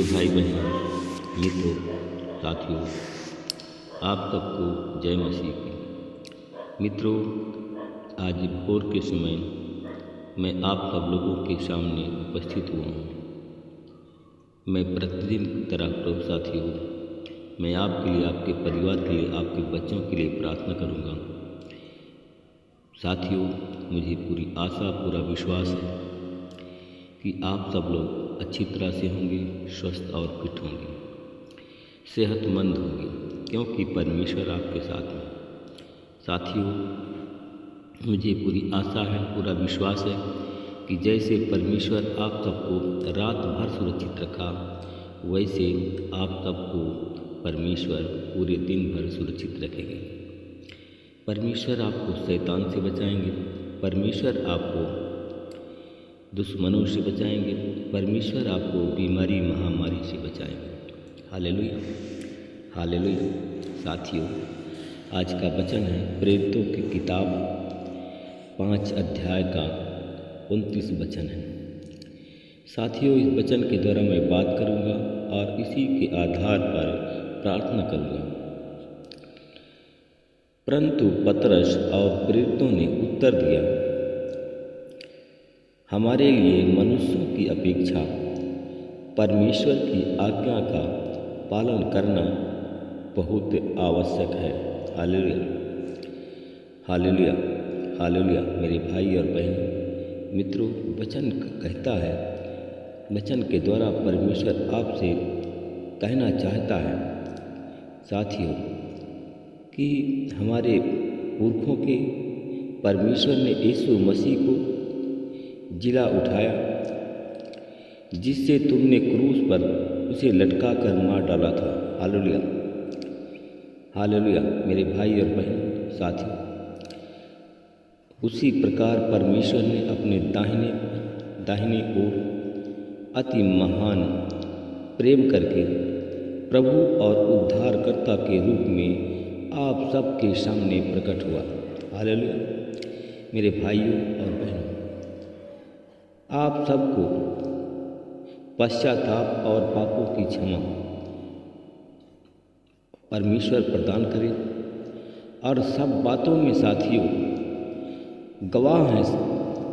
भाई बहन, मित्रों, साथियों, आप सबको जय मसीह की। मित्रों, आज भोर के समय मैं आप सब लोगों के सामने उपस्थित हुआ हूँ। मैं प्रतिदिन की तरह प्रभु साथियों, मैं आपके लिए, आपके परिवार के लिए, आपके बच्चों के लिए प्रार्थना करूँगा। साथियों, मुझे पूरी आशा, पूरा विश्वास है कि आप सब लोग अच्छी तरह से होंगे, स्वस्थ और फिट होंगे, सेहतमंद होंगे, क्योंकि परमेश्वर आपके साथ है। साथियों, मुझे पूरी आशा है, पूरा विश्वास है कि जैसे परमेश्वर आप सबको रात भर सुरक्षित रखा, वैसे आप सबको परमेश्वर पूरे दिन भर सुरक्षित रखेंगे। परमेश्वर आपको शैतान से बचाएंगे, परमेश्वर आपको दुश्मनों से बचाएंगे, परमेश्वर आपको बीमारी महामारी से बचाएंगे। Hallelujah, hallelujah. साथियों, आज का वचन है प्रेरितों की किताब 5 अध्याय का 29 वचन है। साथियों, इस वचन के द्वारा मैं बात करूंगा और इसी के आधार पर प्रार्थना करूंगा। परंतु पतरस और प्रेरितों ने उत्तर दिया, हमारे लिए मनुष्यों की अपेक्षा परमेश्वर की आज्ञा का पालन करना बहुत आवश्यक है। Hallelujah, hallelujah, hallelujah. मेरे भाई और बहन, मित्रों, वचन कहता है, वचन के द्वारा परमेश्वर आपसे कहना चाहता है साथियों कि हमारे पुरखों के परमेश्वर ने यीशु मसीह को जिला उठाया, जिससे तुमने क्रूस पर उसे लटका कर मार डाला था। Hallelujah, hallelujah. मेरे भाई और बहन, साथियों, उसी प्रकार परमेश्वर ने अपने दाहिने ओर अति महान प्रेम करके प्रभु और उद्धारकर्ता के रूप में आप सबके सामने प्रकट हुआ। हालेलुया। मेरे भाइयों और बहनों, आप सबको पश्चाताप और पापों की क्षमा परमेश्वर प्रदान करे और सब बातों में साथियों गवाह हैं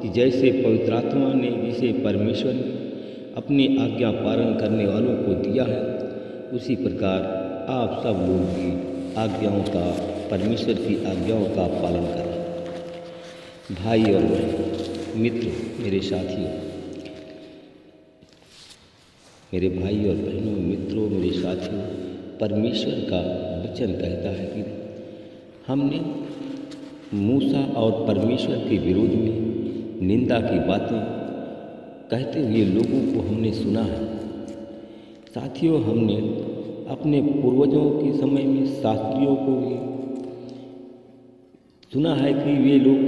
कि जैसे पवित्र आत्मा ने जिसे परमेश्वर ने अपनी आज्ञा पालन करने वालों को दिया है, उसी प्रकार आप सब लोग भी आज्ञाओं का, परमेश्वर की आज्ञाओं का पालन करें। भाई और बहन, मित्र, मेरे साथियों, मेरे भाई और बहनों, मित्रों, मेरे साथियों, परमेश्वर का वचन कहता है कि हमने मूसा और परमेश्वर के विरोध में निंदा की बातें कहते हुए लोगों को हमने सुना है। साथियों, हमने अपने पूर्वजों के समय में शास्त्रियों को भी सुना है कि वे लोग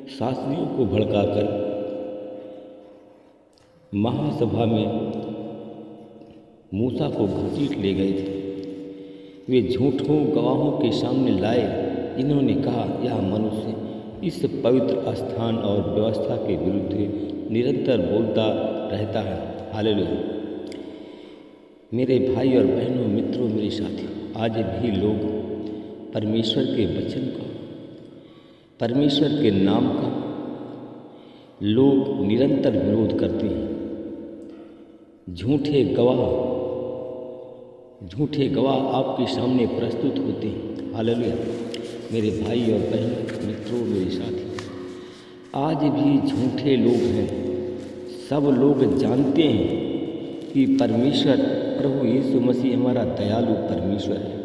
शास्त्रियों को भड़काकर महासभा में मूसा को घसीट ले गए थे। वे झूठों गवाहों के सामने लाए, जिन्होंने कहा, यह मनुष्य इस पवित्र स्थान और व्यवस्था के विरुद्ध निरंतर बोलता रहता है। हालेलुया। मेरे भाई और बहनों, मित्रों, मेरे साथियों, आज भी लोग परमेश्वर के वचन का, परमेश्वर के नाम का लोग निरंतर विरोध करते हैं। झूठे गवाह आपके सामने प्रस्तुत होते हैं। हालेलुया। मेरे भाई और बहन, मित्रों, मेरे साथी, आज भी झूठे लोग हैं। सब लोग जानते हैं कि परमेश्वर प्रभु यीशु मसीह हमारा दयालु परमेश्वर है,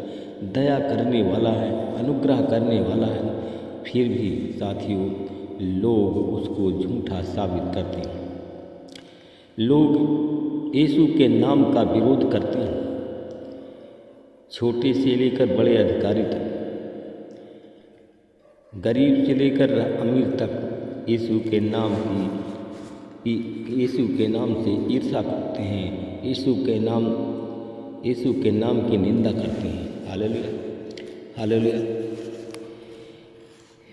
दया करने वाला है, अनुग्रह करने वाला है, फिर भी साथियों लोग उसको झूठा साबित करते हैं। लोग यीशु के नाम का विरोध करते हैं। छोटे से लेकर बड़े अधिकारी तक, गरीब से लेकर अमीर तक यीशु के नाम से ईर्ष्या करते हैं, यीशु के नाम की निंदा करते हैं। Hallelujah, hallelujah.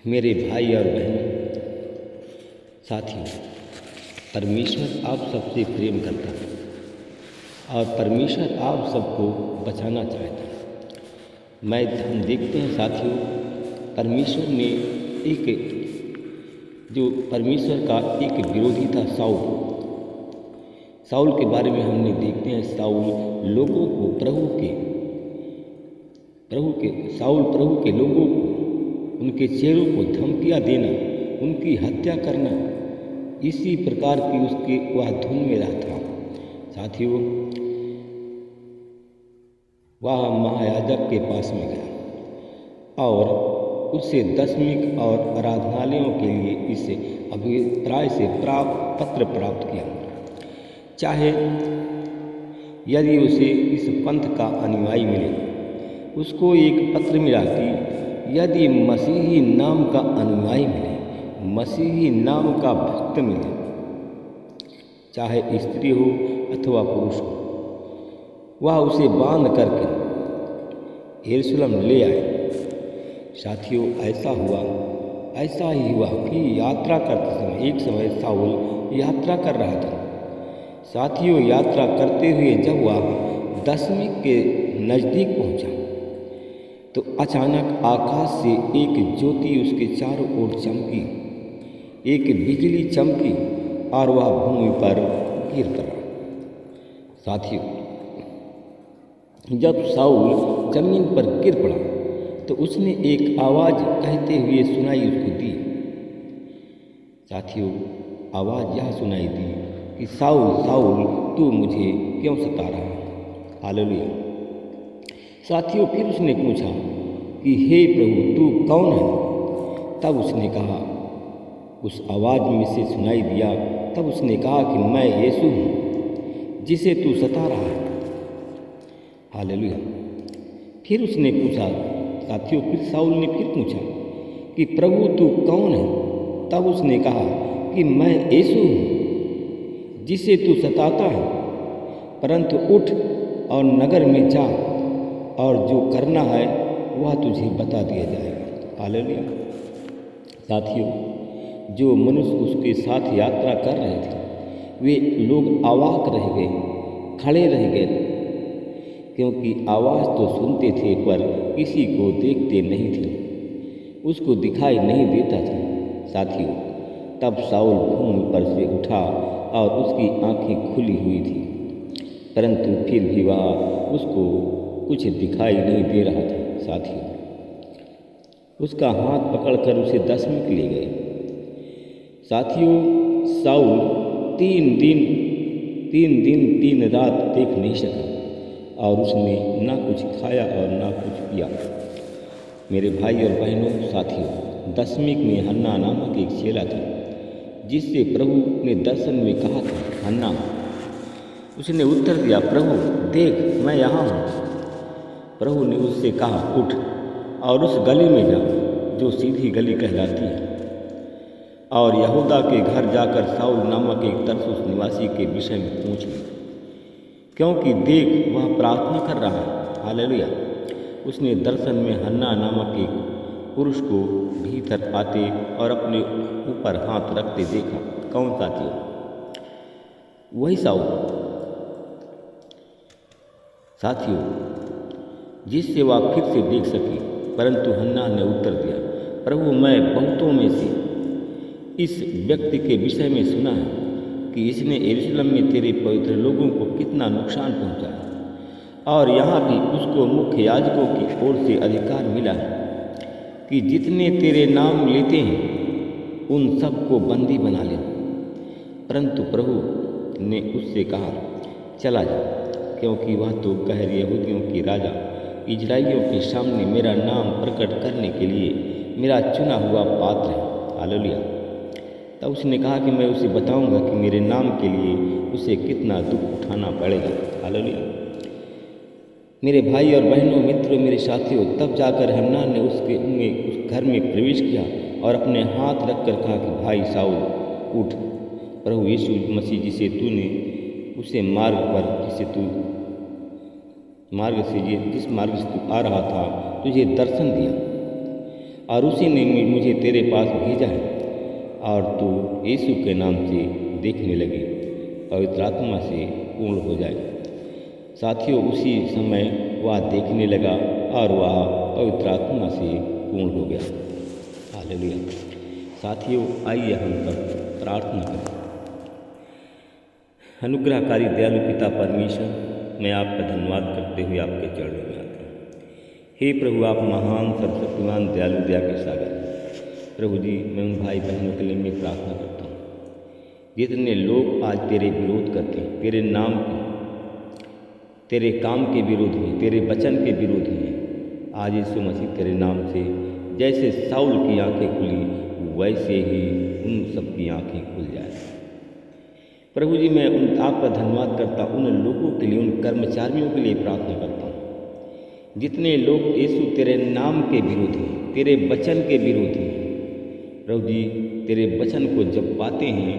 मेरे भाई और बहन, साथियों, परमेश्वर आप सबसे प्रेम करता है। और परमेश्वर आप सबको बचाना चाहता है। हम देखते हैं साथियों, परमेश्वर ने परमेश्वर का एक विरोधी था साउल के बारे में हमने देखते हैं। साउल लोगों को प्रभु के लोगों को, उनके चेहरों को धमकियाँ देना, उनकी हत्या करना, इसी प्रकार की वह धुन में रहा था। साथियों, वह महायाजक के पास में गया और उससे दशमिक और आराधनालयों के लिए इस अभिप्राय से पत्र प्राप्त किया, चाहे यदि उसे इस पंथ का अनुयायी मिले। उसको एक पत्र मिला कि यदि मसीही नाम का अनुयायी मिले, मसीही नाम का भक्त मिले, चाहे स्त्री हो अथवा पुरुष हो, वह उसे बांध करके यरूशलेम ले आए। साथियों, ऐसा ही हुआ कि यात्रा करते समय एक समय साउल यात्रा कर रहा था। साथियों, यात्रा करते हुए जब वह दशमिक के नज़दीक पहुंचा तो अचानक आकाश से एक ज्योति उसके चारों ओर चमकी, एक बिजली चमकी और वह भूमि पर गिर पड़ा। साथियों, जब साउल जमीन पर गिर पड़ा तो उसने एक आवाज़ कहते हुए सुनाई उसको दी। साथियों, आवाज़ यह सुनाई दी कि साउल साउल तू मुझे क्यों सता रहा है। हालेलुया। साथियों, फिर उसने पूछा कि हे प्रभु, तू कौन है? तब उसने कहा, उस आवाज़ में से सुनाई दिया, तब उसने कहा कि मैं यीशु हूँ जिसे तू सता रहा है। हालेलुया। फिर उसने पूछा, साथियों, फिर साउल ने फिर पूछा कि प्रभु तू कौन है? तब उसने कहा कि मैं यीशु हूँ जिसे तू सताता है, परंतु उठ और नगर में जा और जो करना है वह तुझे बता दिया जाएगा। हालेलुया। साथियों, जो मनुष्य उसके साथ यात्रा कर रहे थे वे लोग अवाक रह गए, खड़े रह गए, क्योंकि आवाज़ तो सुनते थे पर किसी को देखते नहीं थे, उसको दिखाई नहीं देता था। साथियों, तब साउल भूमि पर से उठा और उसकी आंखें खुली हुई थी, परंतु फिर भी वह उसको कुछ दिखाई नहीं दे रहा था। साथियों, उसका हाथ पकड़कर उसे दशमिक ले गए। साथियों, साउल 3 दिन 3 रात देख नहीं सका और उसने ना कुछ खाया और ना कुछ पिया। मेरे भाई और बहनों, साथियों, दशमिक में हन्ना नामक एक चेला था जिससे प्रभु ने दर्शन में कहा था, हन्ना। उसने उत्तर दिया, प्रभु देख मैं यहाँ हूँ। प्रभु ने उससे कहा, उठ और उस गली में जा जो सीधी गली कहलाती है, और यहूदा के घर जाकर साउल नामक एक तरसुस निवासी के विषय में पूछ ले, क्योंकि देख वह प्रार्थना कर रहा है। हालेलुया। उसने दर्शन में हन्ना नामक एक पुरुष को भीतर आते और अपने ऊपर हाथ रखते देखा। कौन? साथियों, वही साउल। साथियों, जिससे वह फिर से देख सके। परंतु हन्ना ने उत्तर दिया, प्रभु मैं बहुतों में से इस व्यक्ति के विषय में सुना है कि इसने यरूशलेम में तेरे पवित्र लोगों को कितना नुकसान पहुंचाया, और यहाँ भी उसको मुख्य याजकों की ओर से अधिकार मिला है कि जितने तेरे नाम लेते हैं उन सबको बंदी बना ले। परंतु प्रभु ने उससे कहा, चला जा, क्योंकि वह तो गैर यहूदियों के राजा इजराइलियों के सामने मेरा नाम प्रकट करने के लिए मेरा चुना हुआ पात्र है। हालेलुया। तब उसने कहा कि मैं उसे बताऊंगा कि मेरे नाम के लिए उसे कितना दुख उठाना पड़ेगा। हालेलुया। मेरे भाई और बहनों, मित्रों, मेरे साथियों, तब जाकर हन्ना ने उस घर में प्रवेश किया और अपने हाथ रखकर कहा कि भाई साउल उठ, प्रभु यीशु मसीह जिसे तूने उसे जिस मार्ग से तू आ रहा था तुझे दर्शन दिया, और उसी ने मुझे तेरे पास भेजा है, और तू यीशु के नाम से देखने लगे, पवित्र आत्मा से पूर्ण हो जाए। साथियों, उसी समय वह देखने लगा और वह पवित्र आत्मा से पूर्ण हो गया। हालेलुया। साथियों, आइए हम सब प्रार्थना करें। अनुग्रहकारी दयालु पिता परमेश्वर, मैं आपका धन्यवाद करते हुए आपके चरणों में आता हूँ। हे प्रभु, आप महान सर्वशक्तिमान दयालु दया के सागर। प्रभु जी, मैं उन भाई बहनों के लिए मैं प्रार्थना करता हूँ जितने लोग आज तेरे विरोध करते हैं, तेरे नाम के, तेरे काम के विरोध में, तेरे वचन के विरोध में। आज यीशु मसीह तेरे नाम से जैसे साउल की आंखें खुली, वैसे ही उन सब की आंखें खुल जाए। प्रभु जी, मैं आपका धन्यवाद करता हूँ उन लोगों के लिए, उन कर्मचारियों के लिए प्रार्थना करता हूँ जितने लोग यीशु तेरे नाम के विरोध हैं, तेरे वचन के विरोध हैं। प्रभु जी, तेरे वचन को जब पाते हैं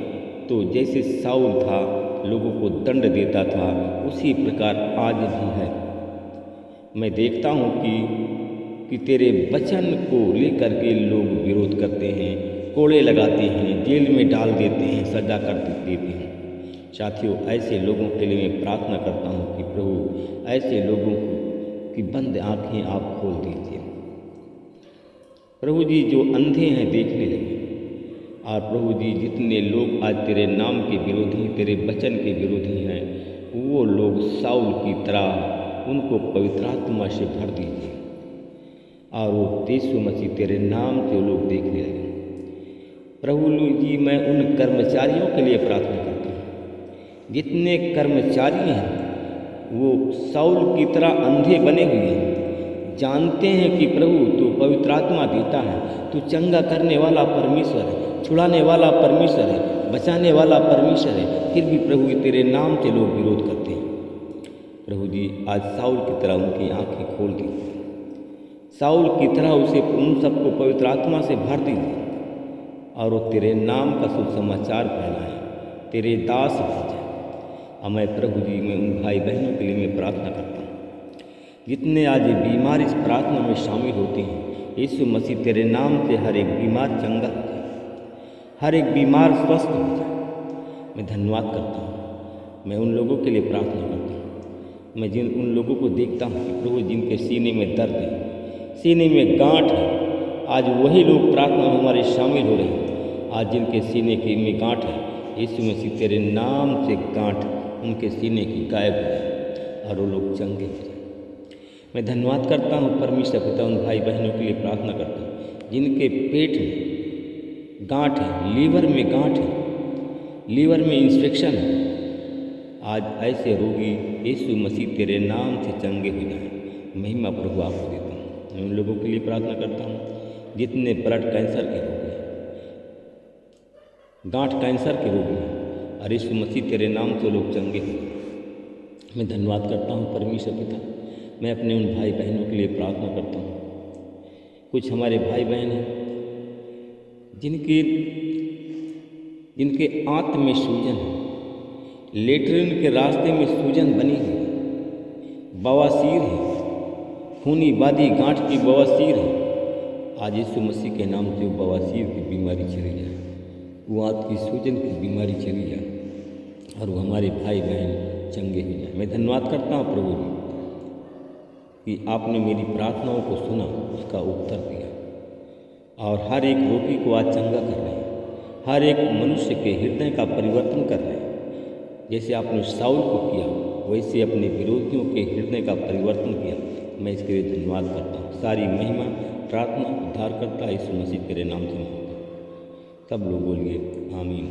तो जैसे साउल था, लोगों को दंड देता था, उसी प्रकार आज भी है। मैं देखता हूँ कि तेरे वचन को लेकर के लोग विरोध करते हैं, कोड़े लगाते हैं, जेल में डाल देते हैं, सजा कर देते हैं। साथियों, ऐसे लोगों के लिए मैं प्रार्थना करता हूँ कि प्रभु ऐसे लोगों की बंद आँखें आप खोल दीजिए। प्रभु जी, जो अंधे हैं देखने लगे। और प्रभु जी, जितने लोग आज तेरे नाम के विरोधी, तेरे वचन के विरोधी हैं, वो लोग साउल की तरह उनको पवित्र आत्मा से भर दीजिए और वो यीशु मसीह तेरे नाम से लोग देखने लगे। प्रभु जी, मैं उन कर्मचारियों के लिए प्रार्थना करता हूँ जितने कर्मचारी हैं वो साउल की तरह अंधे बने हुए हैं, जानते हैं कि प्रभु तू पवित्र आत्मा देता है, तू चंगा करने वाला परमेश्वर है, छुड़ाने वाला परमेश्वर है, बचाने वाला परमेश्वर है, फिर भी प्रभु तेरे नाम से लोग विरोध करते हैं। प्रभु जी, आज साउल की तरह उनकी आंखें खोल दीजिए, साउल की तरह उसे उन सबको पवित्र आत्मा से भर दीजिए और वो तेरे नाम का सुसमाचार फैलाए, तेरे दास बन जाए। और मैं प्रभु जी, मैं उन भाई बहनों के लिए मैं प्रार्थना करता हूँ जितने आज बीमार इस प्रार्थना में शामिल होते हैं। यीशु मसीह तेरे नाम से हर एक बीमार चंगा हो जाए, हर एक बीमार स्वस्थ हो जाए। मैं धन्यवाद करता हूँ, मैं उन लोगों के लिए प्रार्थना करता हूँ। मैं उन लोगों को देखता हूँ कि प्रभु जिनके सीने में दर्द है, सीने में गांठ है, आज वही लोग प्रार्थना में हमारे शामिल हो रहे हैं। आज जिनके सीने के में गांठ है, यीशु मसीह तेरे नाम से गांठ उनके सीने की गायब हो जाए और वो लोग चंगे हो जाए। मैं धन्यवाद करता हूँ परमेश्वर पिता, उन भाई बहनों के लिए प्रार्थना करता हूँ जिनके पेट में गांठ है, लीवर में गांठ है, लीवर में इंफेक्शन है। आज ऐसे रोगी यीशु मसीह तेरे नाम से चंगे हो जाए। महिमा प्रभु आपको देता हूँ। मैं उन लोगों के लिए प्रार्थना करता हूँ जितने ब्लड कैंसर के रोगी हैं, गांठ कैंसर के रोगी हैं, और यीशु मसीह तेरे नाम से लोग चंगे हो। मैं धन्यवाद करता हूँ परमेश्वर पिता। मैं अपने उन भाई बहनों के लिए प्रार्थना करता हूँ। कुछ हमारे भाई बहन हैं जिनके आंत में सूजन है, लेटरिन के रास्ते में सूजन बनी है, बवासीर है, खूनी बादी गांठ की बवासीर है। आज यीशु मसीह के नाम से बवासीर की बीमारी चली जाए, वो आंत की सूजन की बीमारी चली जाए और वो हमारे भाई बहन चंगे हो जाए। मैं धन्यवाद करता हूँ प्रभु जी कि आपने मेरी प्रार्थनाओं को सुना, उसका उत्तर दिया और हर एक रोगी को आज चंगा कर रहे हैं, हर एक मनुष्य के हृदय का परिवर्तन कर रहे हैं। जैसे आपने साउल को किया, वैसे अपने विरोधियों के हृदय का परिवर्तन किया। मैं इसके लिए धन्यवाद करता हूँ। सारी महिमा प्रार्थना उद्धार करता यीशु मसीह तेरे नाम से मांगता हूँ। सब लोग बोलिए आमीन।